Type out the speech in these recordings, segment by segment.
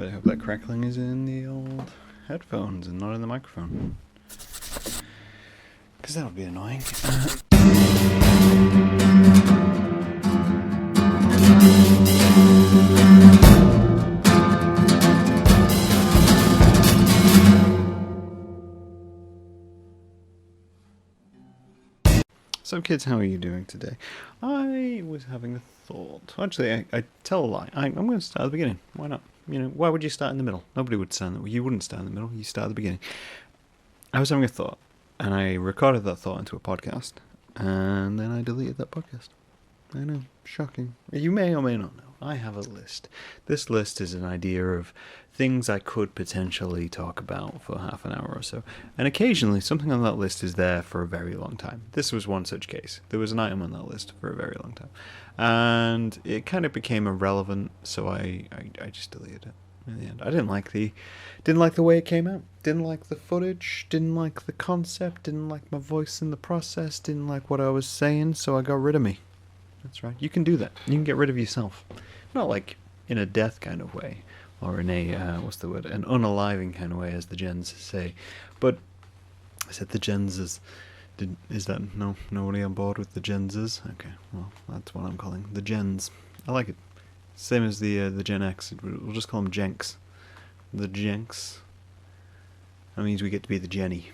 really hope that crackling is in the old headphones and not in the microphone. Because that would be annoying. So kids, how are you doing today? I was having a thought. Actually, I tell a lie. I'm going to start at the beginning. Why not? Why would you start in the middle? Nobody would start in the middle. You wouldn't start in the middle. You start at the beginning. I was having a thought, and I recorded that thought into a podcast, and then I deleted that podcast. I know, shocking. You may or may not know. I have a list. This list is an idea of things I could potentially talk about for half an hour or so. And occasionally, something on that list is there for a very long time. This was one such case. There was an item on that list for a very long time. And it kind of became irrelevant, so I just deleted it in the end. I didn't like the way it came out. Didn't like the footage. Didn't like the concept. Didn't like my voice in the process. Didn't like what I was saying, so I got rid of me. That's right. You can do that. You can get rid of yourself. Not like in a death kind of way, or in a, an unaliving kind of way, as the gens say. But I said the gens is that nobody on board with the genses? Okay, well, that's what I'm calling the gens. I like it. Same as the Gen X. We'll just call them Jenks. The Jenks. That means we get to be the Jenny.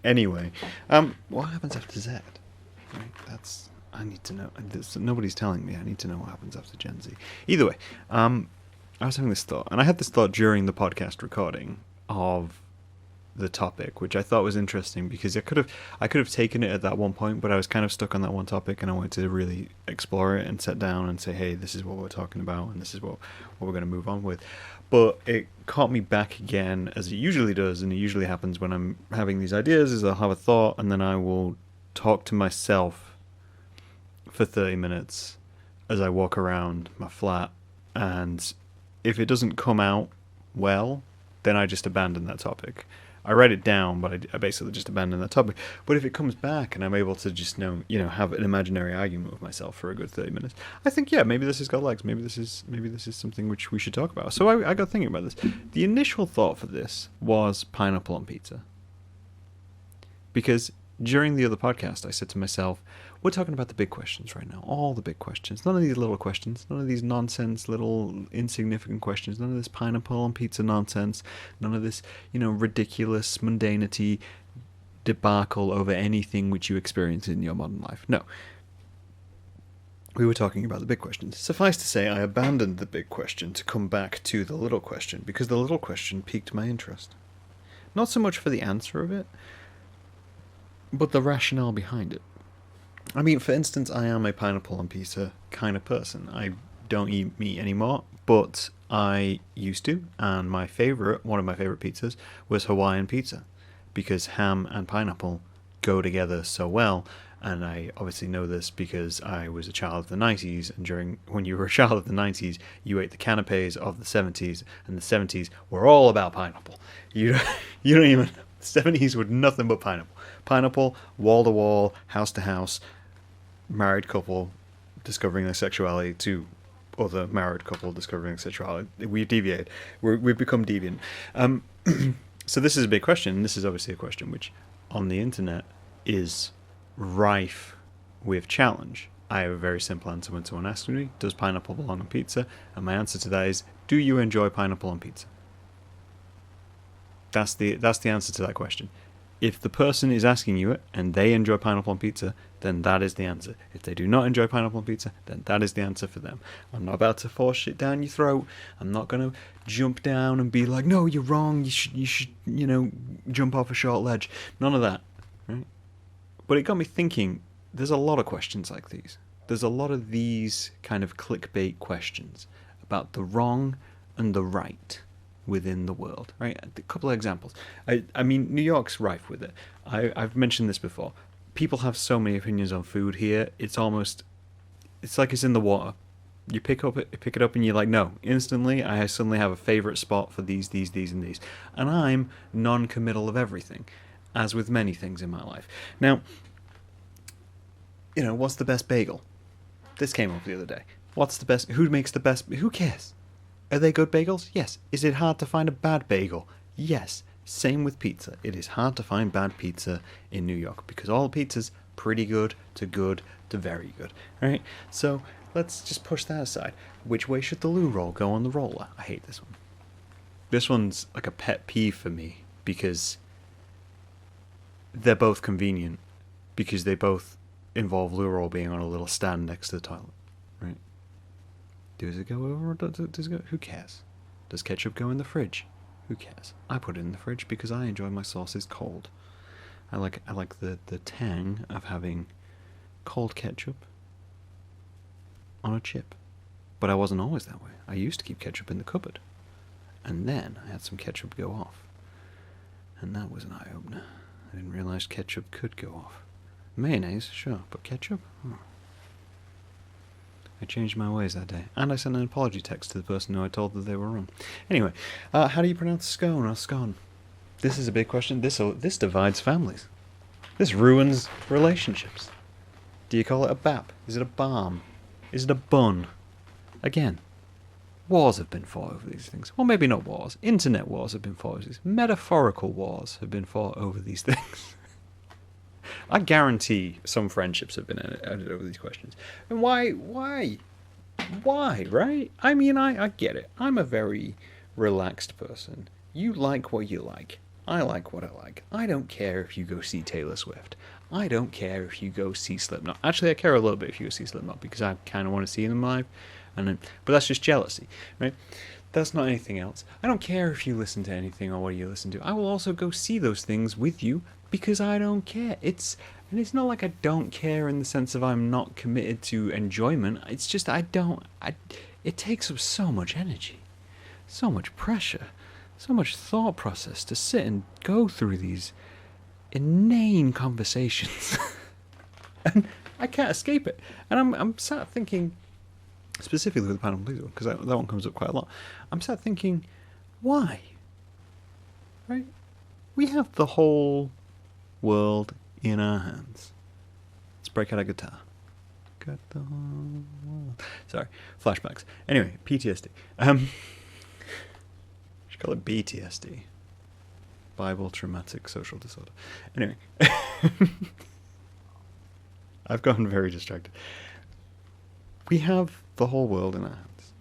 Anyway, what happens after Z? Right, I need to know. Nobody's telling me. I need to know what happens after Gen Z. Either way, I was having this thought, and I had this thought during the podcast recording of the topic, which I thought was interesting because I could have taken it at that one point, but I was kind of stuck on that one topic, and I wanted to really explore it and sit down and say, hey, this is what we're talking about, and this is what we're going to move on with. But it caught me back again, as it usually does, and it usually happens when I'm having these ideas, is I'll have a thought, and then I will talk to myself for 30 minutes as I walk around my flat, and if it doesn't come out well, then I just abandon that topic. I write it down, but I basically just abandon that topic. But if it comes back and I'm able to just have an imaginary argument with myself for a good 30 minutes, I think, yeah, maybe this has got legs. Maybe this is something which we should talk about. So I got thinking about this. The initial thought for this was pineapple on pizza, because during the other podcast, I said to myself, we're talking about the big questions right now. All the big questions. None of these little questions. None of these nonsense, little insignificant questions. None of this pineapple on pizza nonsense. None of this, ridiculous mundanity debacle over anything which you experience in your modern life. No. We were talking about the big questions. Suffice to say, I abandoned the big question to come back to the little question, because the little question piqued my interest. Not so much for the answer of it, but the rationale behind it. I mean, for instance, I am a pineapple on pizza kind of person. I don't eat meat anymore, but I used to, and one of my favorite pizzas was Hawaiian pizza, because ham and pineapple go together so well. And I obviously know this because I was a child of the 90s, and when you were a child of the 90s, you ate the canapes of the 70s, and the 70s were all about pineapple. You don't even know. The 70s were nothing but pineapple. Pineapple, wall to wall, house to house, married couple discovering their sexuality to other married couple discovering their sexuality. We've deviated. We've become deviant. So this is a big question. This is obviously a question which on the internet is rife with challenge. I have a very simple answer when someone asks me, does pineapple belong on pizza? And my answer to that is, do you enjoy pineapple on pizza? That's the answer to that question. If the person is asking you it and they enjoy pineapple on pizza, then that is the answer. If they do not enjoy pineapple on pizza, then that is the answer for them. I'm not about to force it down your throat. I'm not going to jump down and be like, no, you're wrong. You should, jump off a short ledge. None of that, right? But it got me thinking, there's a lot of questions like these. There's a lot of these kind of clickbait questions about the wrong and the right within the world, right? A couple of examples. I mean, New York's rife with it. I've mentioned this before. People have so many opinions on food here. It's like it's in the water. You pick it up, and you're like, no. Instantly, I suddenly have a favorite spot for these, and these. And I'm non-committal of everything, as with many things in my life. Now, what's the best bagel? This came up the other day. What's the best? Who makes the best? Who cares? Are they good bagels? Yes. Is it hard to find a bad bagel? Yes. Same with pizza. It is hard to find bad pizza in New York because all pizza's pretty good to very good. Right? So let's just push that aside. Which way should the loo roll go on the roller? I hate this one. This one's like a pet peeve for me because they're both convenient because they both involve loo roll being on a little stand next to the toilet. Right? Does it go over or does it go? Who cares? Does ketchup go in the fridge? Who cares? I put it in the fridge because I enjoy my sauces cold. I like the tang of having cold ketchup on a chip. But I wasn't always that way. I used to keep ketchup in the cupboard. And then I had some ketchup go off. And that was an eye-opener. I didn't realize ketchup could go off. Mayonnaise, sure, but ketchup? I changed my ways that day. And I sent an apology text to the person who I told that they were wrong. Anyway, how do you pronounce scone or scone? This is a big question. This divides families. This ruins relationships. Do you call it a bap? Is it a balm? Is it a bun? Again, wars have been fought over these things. Well, maybe not wars. Internet wars have been fought over these. Metaphorical wars have been fought over these things. I guarantee some friendships have been ended over these questions. And why, right? I mean, I get it. I'm a very relaxed person. You like what you like. I like what I like. I don't care if you go see Taylor Swift. I don't care if you go see Slipknot. Actually, I care a little bit if you go see Slipknot because I kind of want to see them live. But that's just jealousy, right? That's not anything else. I don't care if you listen to anything or what you listen to. I will also go see those things with you because I don't care. And it's not like I don't care in the sense of I'm not committed to enjoyment. It's just it takes up so much energy, so much pressure, so much thought process to sit and go through these inane conversations. And I can't escape it. And I'm sat thinking, specifically with the Pineapple Please one, because that one comes up quite a lot. I'm sat thinking, why? Right? We have the whole world in our hands. Let's break out a guitar. Got the whole world. Sorry, flashbacks. Anyway, PTSD. Should call it BTSD. Bible Traumatic Social Disorder. Anyway. I've gotten very distracted. We have the whole world in our hands.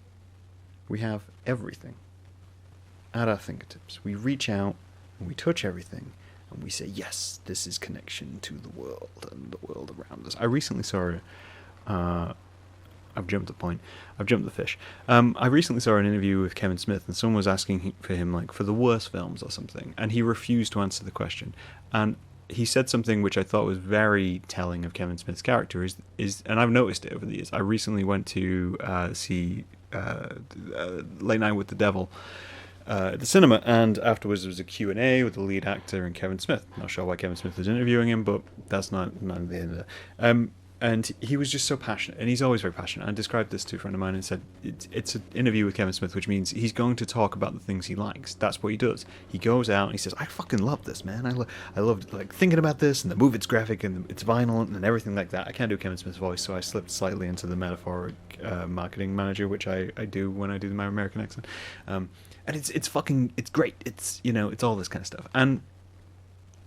We have everything at our fingertips. We reach out and we touch everything and we say, yes, this is connection to the world and the world around us. I recently saw I've jumped the point. I've jumped the fish. I recently saw an interview with Kevin Smith and someone was asking for him like for the worst films or something and he refused to answer the question. And he said something which I thought was very telling of Kevin Smith's character is and I've noticed it over the years. I recently went to see Late Night with the Devil at the cinema, and afterwards there was a Q&A with the lead actor and Kevin Smith. Not sure why Kevin Smith was interviewing him, but that's not the end of it. And he was just so passionate, and he's always very passionate. I described this to a friend of mine and said, it's an interview with Kevin Smith, which means he's going to talk about the things he likes. That's what he does. He goes out and he says, I fucking love this, man. I love like thinking about this, and the movie, it's graphic, and it's vinyl, and everything like that. I can't do Kevin Smith's voice, so I slipped slightly into the metaphoric marketing manager, which I do when I do my American accent. And it's great. It's, it's all this kind of stuff. And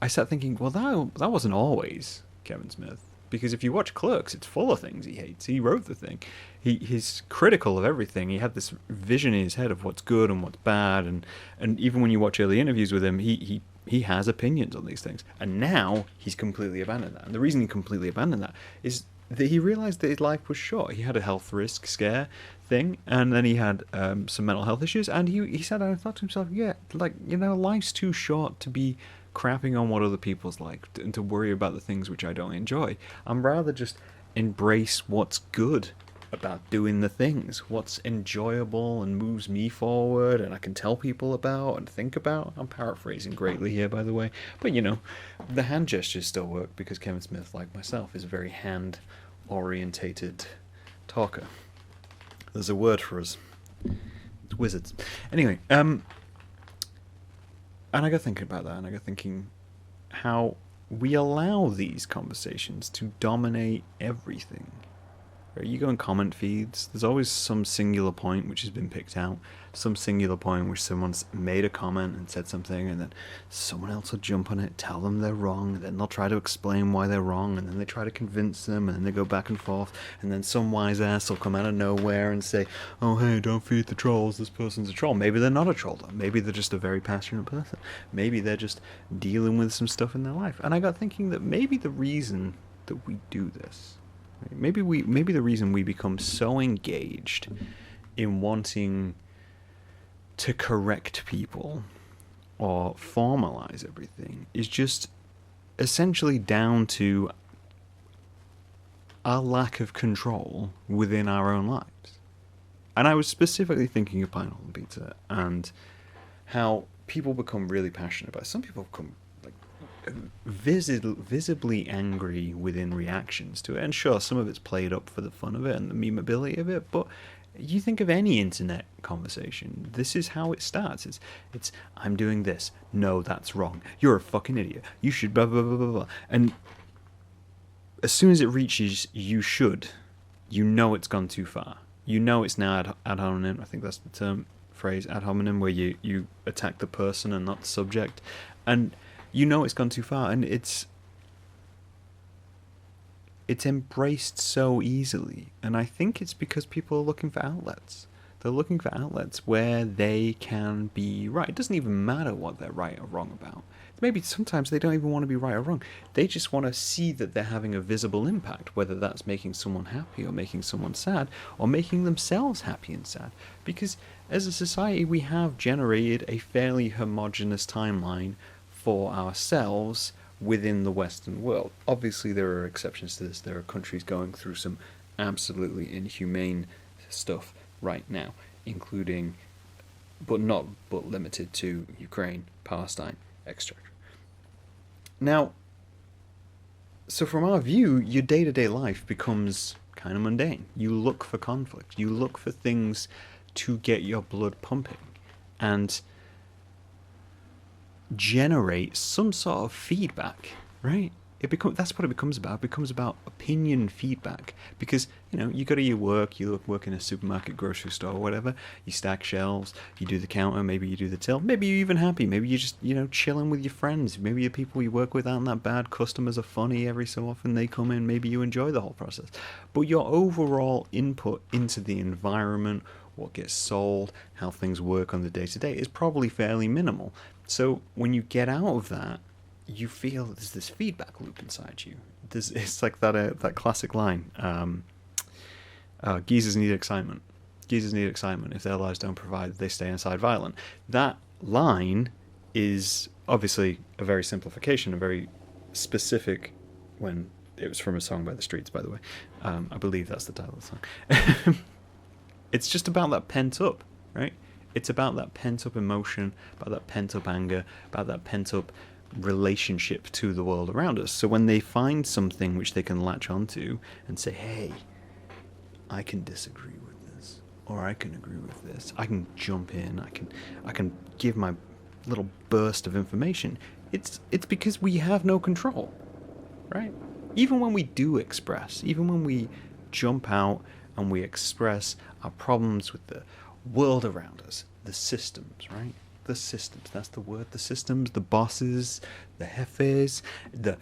I sat thinking, well, that wasn't always Kevin Smith. Because if you watch Clerks, it's full of things he hates. He wrote the thing. He's critical of everything. He had this vision in his head of what's good and what's bad. And even when you watch early interviews with him, he has opinions on these things. And now he's completely abandoned that. And the reason he completely abandoned that is that he realized that his life was short. He had a health risk scare thing, and then he had some mental health issues. And he sat down and thought to himself, life's too short to be crapping on what other people's like and to worry about the things which I don't enjoy. I'm rather just embrace what's good about doing the things, what's enjoyable and moves me forward and I can tell people about and think about. I'm paraphrasing greatly here, by the way, but the hand gestures still work because Kevin Smith, like myself, is a very hand orientated talker. There's a word for us. It's wizards. Anyway, and I got thinking about that, and I got thinking how we allow these conversations to dominate everything. Right? You go in comment feeds, there's always some singular point which has been picked out, some singular point which someone's made a comment and said something, and then someone else will jump on it, tell them they're wrong, and then they'll try to explain why they're wrong, and then they try to convince them, and then they go back and forth, and then some wise ass will come out of nowhere and say, oh hey, don't feed the trolls, this person's a troll. Maybe they're not a troll though. Maybe they're just a very passionate person. Maybe they're just dealing with some stuff in their life. And I got thinking that maybe the reason that we do this, maybe the reason we become so engaged in wanting to correct people or formalize everything is just essentially down to our lack of control within our own lives. And I was specifically thinking of pineapple and pizza and how people become really passionate about it. Some people become like visibly angry within reactions to it. And sure, some of it's played up for the fun of it and the memeability of it, but you think of any internet conversation, this is how it starts. It's I'm doing this. No, that's wrong. You're a fucking idiot. You should blah, blah, blah, blah, blah. And as soon as it reaches you should, you know it's gone too far. You know it's now ad hominem. I think that's the phrase, ad hominem, where you attack the person and not the subject. And you know it's gone too far. And it's embraced so easily, and I think it's because people are looking for outlets. They're looking for outlets where they can be right. It doesn't even matter what they're right or wrong about. Maybe sometimes they don't even want to be right or wrong. They just want to see that they're having a visible impact, whether that's making someone happy or making someone sad or making themselves happy and sad. Because as a society, we have generated a fairly homogenous timeline for ourselves within the Western world. Obviously, there are exceptions to this. There are countries going through some absolutely inhumane stuff right now, including, but limited to Ukraine, Palestine, etc. Now, so from our view, your day-to-day life becomes kind of mundane. You look for conflict. You look for things to get your blood pumping and generate some sort of feedback, right? That's what it becomes about. It becomes about opinion feedback, because you go to your work, you work in a supermarket, grocery store, whatever. You stack shelves, you do the counter, maybe you do the till, maybe you're even happy, maybe you're just chilling with your friends, maybe the people you work with aren't that bad, customers are funny every so often, they come in, maybe you enjoy the whole process. But your overall input into the environment, what gets sold, how things work on the day-to-day is probably fairly minimal. So when you get out of that, you feel there's this feedback loop inside you. It's like that classic line, geezers need excitement. Geezers need excitement. If their lives don't provide, they stay inside violent. That line is obviously a very simplification, a very specific, when it was from a song by the Streets, by the way. I believe that's the title of the song. It's just about that pent up, right? It's about that pent-up emotion, about that pent-up anger, about that pent-up relationship to the world around us. So when they find something which they can latch onto and say, hey, I can disagree with this, or I can agree with this, I can jump in, I can give my little burst of information, it's because we have no control, right? Even when we do express, even when we jump out and we express our problems with the world around us, the systems, right? The systems, that's the word, the systems, the bosses, the jefes, the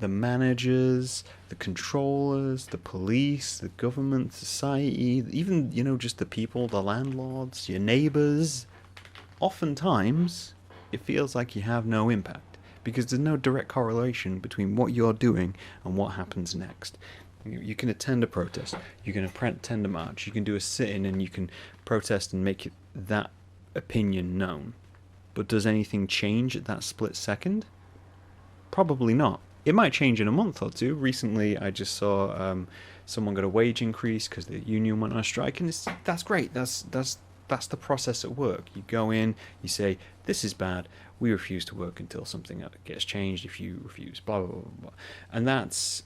managers, the controllers, the police, the government, society, even, just the people, the landlords, your neighbors. Oftentimes, it feels like you have no impact because there's no direct correlation between what you're doing and what happens next. You can attend a protest, you can attend a march, you can do a sit-in and you can protest and make that opinion known. But does anything change at that split second? Probably not. It might change in a month or two. Recently, I just saw someone got a wage increase because the union went on a strike, and that's great. That's the process at work. You go in, you say, this is bad, we refuse to work until something gets changed if you refuse, blah, blah, blah, blah. And that's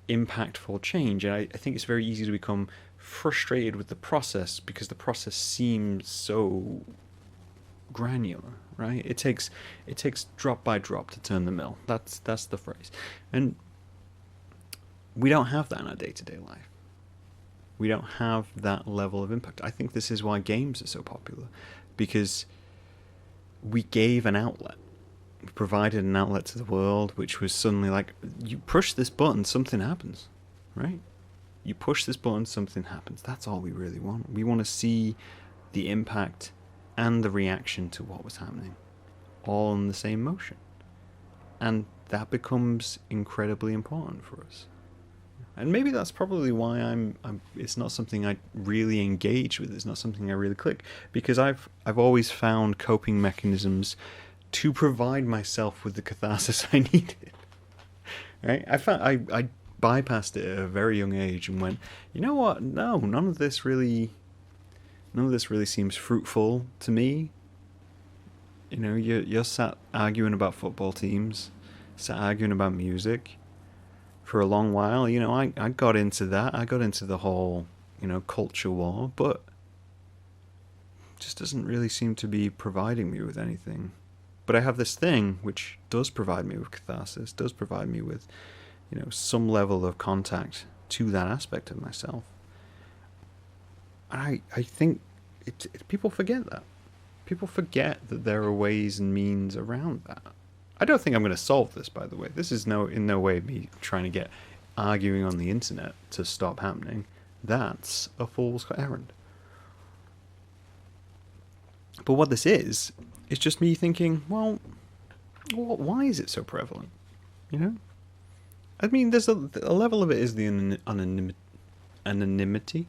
impactful change, and I think it's very easy to become frustrated with the process because the process seems so granular, right? It takes drop by drop to turn the mill. That's the phrase, and we don't have that in our day-to-day life. We don't have that level of impact. I think this is why games are so popular, because we gave an outlet. We provided an outlet to the world, which was suddenly like, you push this button, something happens, right? You push this button, something happens. That's all we really want. We want to see the impact and the reaction to what was happening, all in the same motion. And that becomes incredibly important for us. And maybe that's probably why I'm it's not something I really engage with. It's not something I really click, because I've always found coping mechanisms to provide myself with the catharsis I needed. Right? I bypassed it at a very young age and went, you know what? No, none of this really seems fruitful to me. You know, you're sat arguing about football teams, sat arguing about music for a long while. You know, I got into that. I got into the whole, you know, culture war, but it just doesn't really seem to be providing me with anything. But I have this thing which does provide me with catharsis, does provide me with, you know, some level of contact to that aspect of myself. I think people forget that. People forget that there are ways and means around that. I don't think I'm going to solve this, by the way. This is in no way me trying to get arguing on the internet to stop happening. That's a fool's errand. But what this is just me thinking, well, why is it so prevalent? You know? I mean, there's a level of it is the anonymity.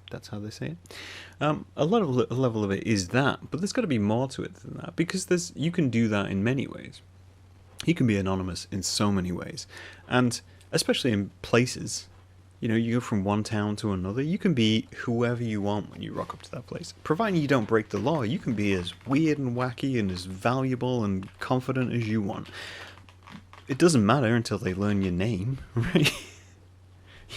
That's how they say it. A level of it is that, but there's got to be more to it than that, because you can do that in many ways. You can be anonymous in so many ways, and especially in places. You know, you go from one town to another. You can be whoever you want when you rock up to that place, providing you don't break the law. You can be as weird and wacky and as valuable and confident as you want. It doesn't matter until they learn your name, right?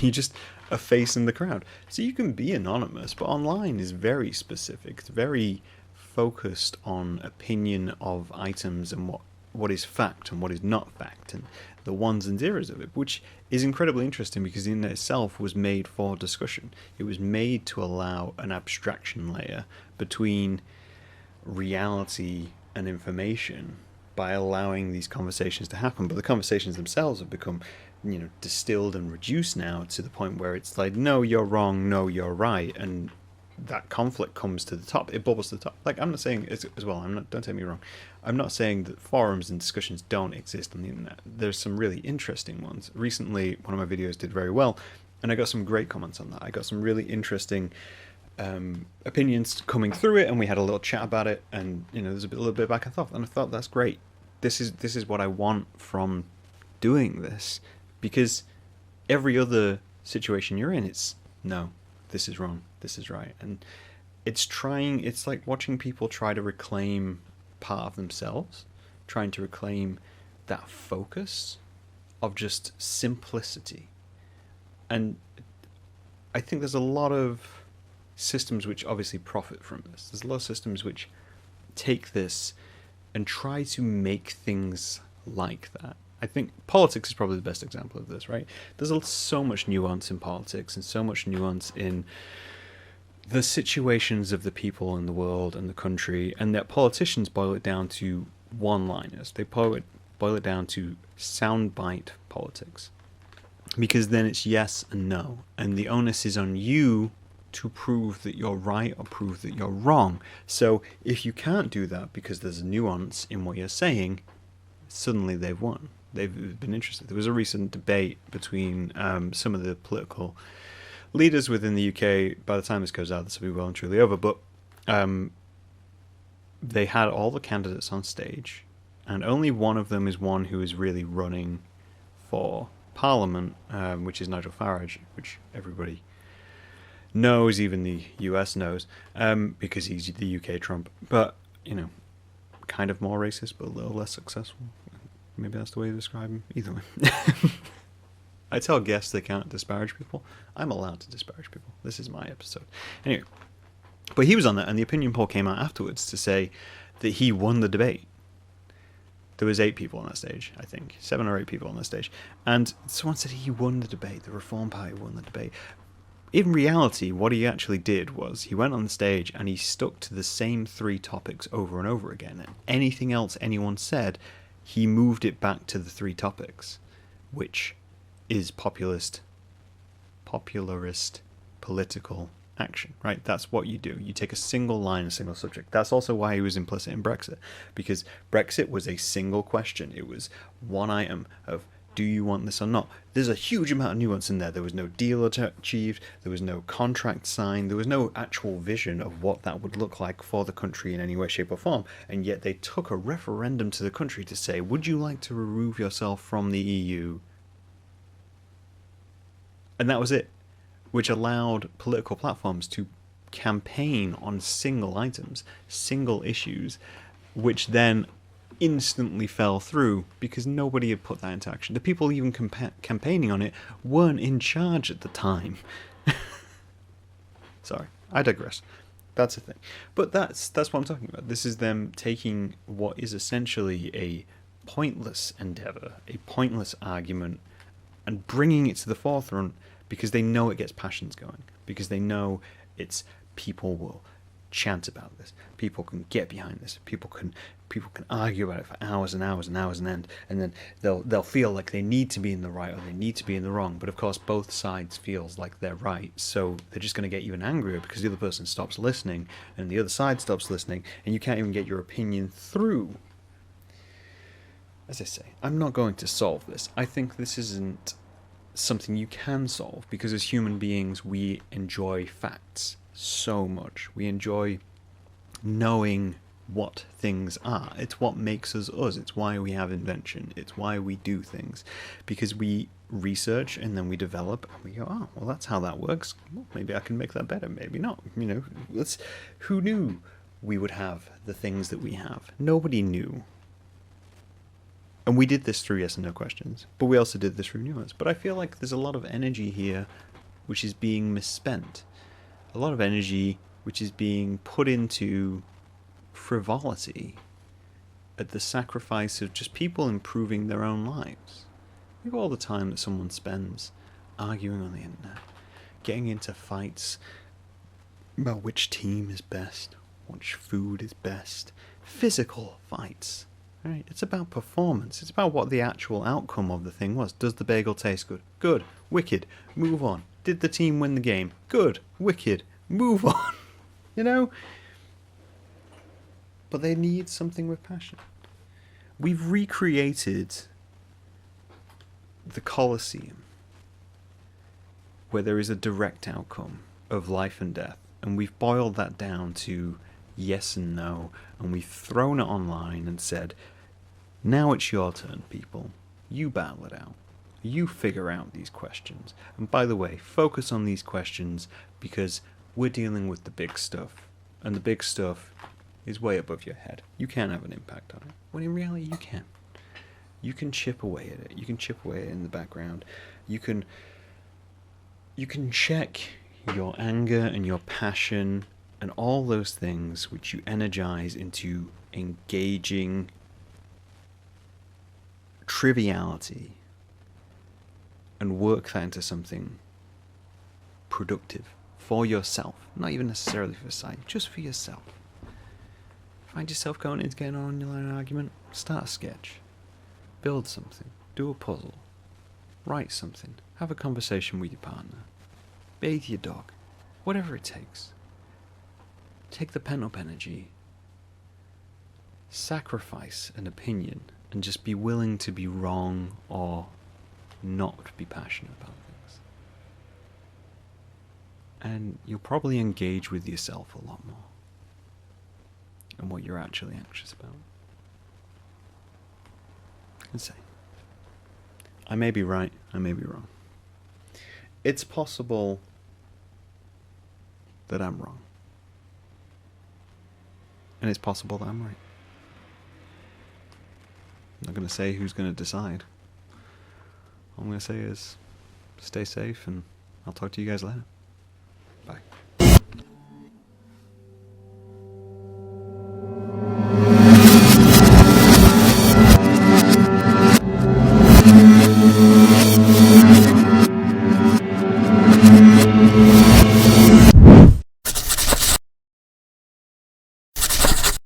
You just a face in the crowd. So you can be anonymous, but online is very specific. It's very focused on opinion of items and what is fact and what is not fact, and the ones and zeros of it, which is incredibly interesting because the internet itself was made for discussion. It was made to allow an abstraction layer between reality and information by allowing these conversations to happen. But the conversations themselves have become, you know, distilled and reduced now to the point where it's like, no, you're wrong, no, you're right, and that conflict comes to the top. It bubbles to the top. Like, I'm not saying as well. Don't take me wrong. I'm not saying that forums and discussions don't exist on the internet. There's some really interesting ones. Recently, one of my videos did very well, and I got some great comments on that. I got some really interesting opinions coming through it, and we had a little chat about it. And you know, there's a little bit back and forth, and I thought that's great. This is what I want from doing this, because every other situation you're in, it's no, this is wrong, this is right, and it's like watching people try to reclaim part of themselves, trying to reclaim that focus of just simplicity. And I think there's a lot of systems which obviously profit from this. There's a lot of systems which take this and try to make things like that. I think politics is probably the best example of this, right? There's so much nuance in politics and so much nuance in the situations of the people in the world and the country, and that politicians boil it down to one-liners. They boil it down to soundbite politics, because then it's yes and no, and the onus is on you to prove that you're right or prove that you're wrong. So if you can't do that because there's a nuance in what you're saying, suddenly they've won. They've been interested. There was a recent debate between some of the political leaders within the UK. By the time this goes out, this will be well and truly over. But they had all the candidates on stage, and only one of them is one who is really running for Parliament, which is Nigel Farage, which everybody knows, even the US knows, because he's the UK Trump. But, you know, kind of more racist, but a little less successful. Maybe that's the way to describe him. Either way. I tell guests they can't disparage people. I'm allowed to disparage people. This is my episode. Anyway, but he was on that, and the opinion poll came out afterwards to say that he won the debate. There was 8 people on that stage, I think. 7 or 8 people on that stage. And someone said he won the debate. The Reform Party won the debate. In reality, what he actually did was he went on the stage and he stuck to the same 3 topics over and over again. And anything else anyone said, he moved it back to the 3 topics, which is popularist political action, right? That's what you do. You take a single line, a single subject. That's also why he was implicit in Brexit, because Brexit was a single question. It was one item of, do you want this or not? There's a huge amount of nuance in there. There was no deal achieved. There was no contract signed. There was no actual vision of what that would look like for the country in any way, shape, or form. And yet they took a referendum to the country to say, would you like to remove yourself from the EU? And that was it, which allowed political platforms to campaign on single items, single issues, which then instantly fell through because nobody had put that into action. The people even campaigning on it weren't in charge at the time. Sorry, I digress. That's the thing. But that's what I'm talking about. This is them taking what is essentially a pointless endeavour, a pointless argument, and bringing it to the forefront because they know it gets passions going, because they know it's people will chant about this, people can get behind this, people can argue about it for hours and hours and hours and end, and then they'll feel like they need to be in the right or they need to be in the wrong. But of course both sides feels like they're right, so they're just going to get even angrier because the other person stops listening and the other side stops listening, and you can't even get your opinion through. As I say, I'm not going to solve this. I think this isn't something you can solve, because as human beings we enjoy facts so much. We enjoy knowing what things are. It's what makes us us. It's why we have invention. It's why we do things, because we research and then we develop and we go, oh, well, that's how that works. Well, maybe I can make that better. Maybe not. Who knew we would have the things that we have? Nobody knew. And we did this through yes and no questions, but we also did this through nuance. But I feel like there's a lot of energy here which is being misspent. A lot of energy which is being put into frivolity at the sacrifice of just people improving their own lives. Think of all the time that someone spends arguing on the internet, getting into fights about which team is best, which food is best, physical fights. Right? It's about performance. It's about what the actual outcome of the thing was. Does the bagel taste good? Good. Wicked. Move on. Did the team win the game? Good. Wicked. Move on. You know? But they need something with passion. We've recreated the Colosseum, where there is a direct outcome of life and death, and we've boiled that down to yes and no, and we've thrown it online and said, now it's your turn, people. You battle it out. You figure out these questions. And by the way, focus on these questions because we're dealing with the big stuff. And the big stuff is way above your head. You can't have an impact on it. When in reality, you can. You can chip away at it. You can chip away at it in the background. You can check your anger and your passion and all those things which you energize into engaging triviality and work that into something productive for yourself. Not even necessarily for society, just for yourself. Find yourself getting on your line of argument, start a sketch, build something, do a puzzle, write something, have a conversation with your partner, bathe your dog, whatever it takes. Take the pent-up energy, sacrifice an opinion, and just be willing to be wrong or not be passionate about things. And you'll probably engage with yourself a lot more and what you're actually anxious about. And say, I may be right, I may be wrong. It's possible that I'm wrong. And it's possible that I'm right. I'm not going to say who's going to decide. All I'm going to say is stay safe, and I'll talk to you guys later. Bye.